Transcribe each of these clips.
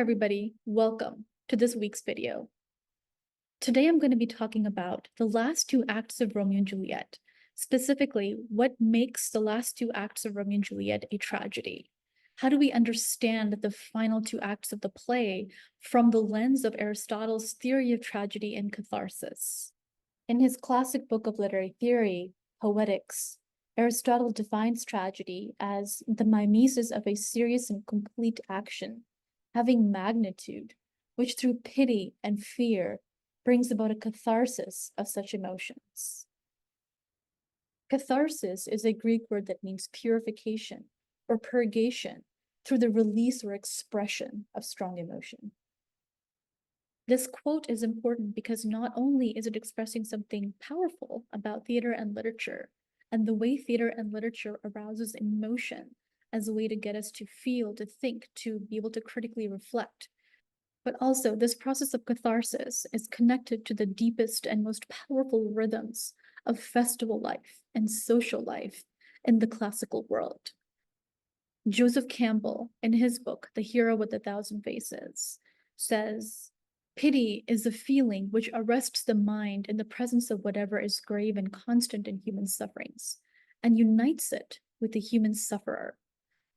everybody, welcome to this week's video. Today I'm going to be talking about the last two acts of Romeo and Juliet, specifically what makes the last two acts of Romeo and Juliet a tragedy. How do we understand the final two acts of the play from the lens of Aristotle's theory of tragedy and catharsis? In his classic book of literary theory, Poetics, Aristotle defines tragedy as the mimesis of a serious and complete action, having magnitude, which through pity and fear brings about a catharsis of such emotions. Catharsis is a Greek word that means purification or purgation through the release or expression of strong emotion. This quote is important because not only is it expressing something powerful about theater and literature, and the way theater and literature arouses emotion as a way to get us to feel, to think, to be able to critically reflect. But also, this process of catharsis is connected to the deepest and most powerful rhythms of festival life and social life in the classical world. Joseph Campbell, in his book, The Hero with a Thousand Faces, says, "Pity is a feeling which arrests the mind in the presence of whatever is grave and constant in human sufferings, and unites it with the human sufferer.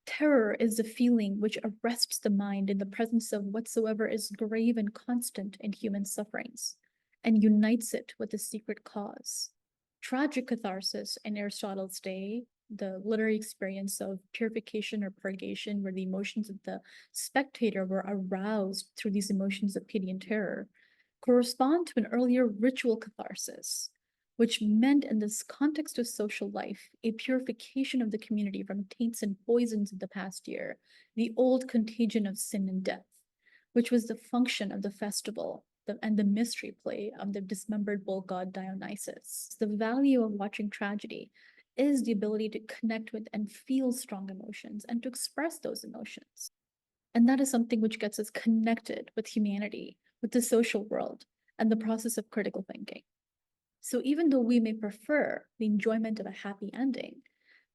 Terror is a feeling which arrests the mind in the presence of whatsoever is grave and constant in human sufferings, and unites it with the secret cause." Tragic catharsis in Aristotle's day, the literary experience of purification or purgation, where the emotions of the spectator were aroused through these emotions of pity and terror, correspond to an earlier ritual catharsis, which meant in this context of social life, a purification of the community from taints and poisons of the past year, the old contagion of sin and death, which was the function of the festival and the mystery play of the dismembered bull god Dionysus. The value of watching tragedy is the ability to connect with and feel strong emotions and to express those emotions. And that is something which gets us connected with humanity, with the social world, and the process of critical thinking. So even though we may prefer the enjoyment of a happy ending,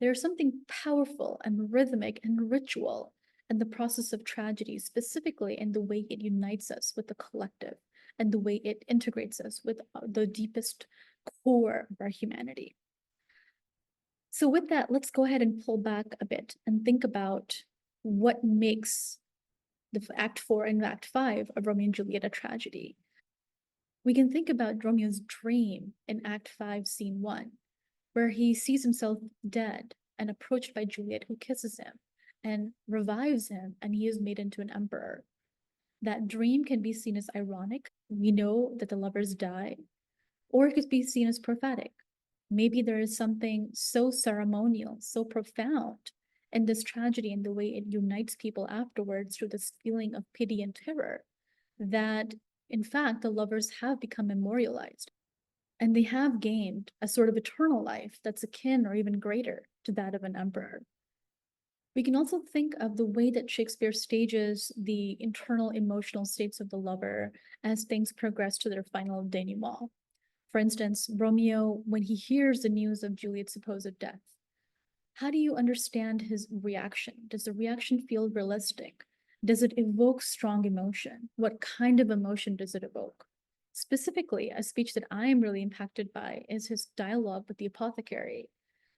there's something powerful and rhythmic and ritual in the process of tragedy, specifically in the way it unites us with the collective and the way it integrates us with the deepest core of our humanity. So with that, let's go ahead and pull back a bit and think about what makes the Act 4 and Act 5 of Romeo and Juliet a tragedy. We can think about Romeo's dream in Act 5, Scene 1, where he sees himself dead and approached by Juliet, who kisses him and revives him, and he is made into an emperor. That dream can be seen as ironic. We know that the lovers die, or it could be seen as prophetic. Maybe there is something so ceremonial, so profound in this tragedy and the way it unites people afterwards through this feeling of pity and terror that, in fact, the lovers have become memorialized and they have gained a sort of eternal life that's akin or even greater to that of an emperor. We can also think of the way that Shakespeare stages the internal emotional states of the lover as things progress to their final denouement. For instance, Romeo, when he hears the news of Juliet's supposed death, how do you understand his reaction? Does the reaction feel realistic? Does it evoke strong emotion? What kind of emotion does it evoke? Specifically, a speech that I am really impacted by is his dialogue with the apothecary.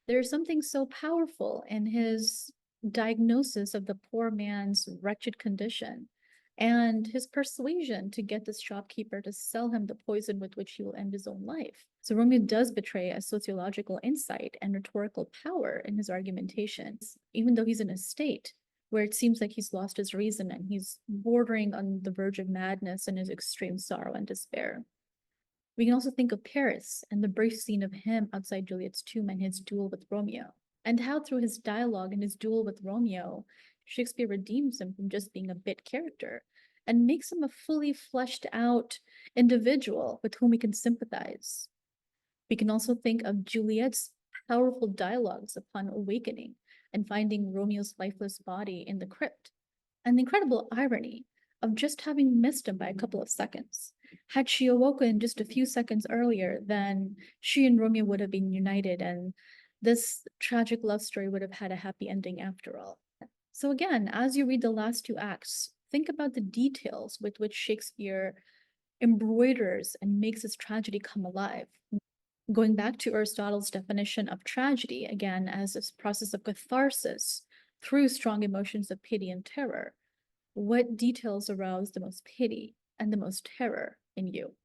There's something so powerful in his diagnosis of the poor man's wretched condition and his persuasion to get this shopkeeper to sell him the poison with which he will end his own life. So Romeo does betray a sociological insight and rhetorical power in his argumentation, even though he's in a state where it seems like he's lost his reason and he's bordering on the verge of madness in his extreme sorrow and despair. We can also think of Paris and the brief scene of him outside Juliet's tomb and his duel with Romeo, and how through his dialogue and his duel with Romeo, Shakespeare redeems him from just being a bit character and makes him a fully fleshed out individual with whom we can sympathize. We can also think of Juliet's powerful dialogues upon awakening and finding Romeo's lifeless body in the crypt, and the incredible irony of just having missed him by a couple of seconds. Had she awoken just a few seconds earlier, then she and Romeo would have been united, and this tragic love story would have had a happy ending after all. So again, as you read the last two acts, think about the details with which Shakespeare embroiders and makes his tragedy come alive. Going back to Aristotle's definition of tragedy, again, as a process of catharsis through strong emotions of pity and terror, what details arouse the most pity and the most terror in you?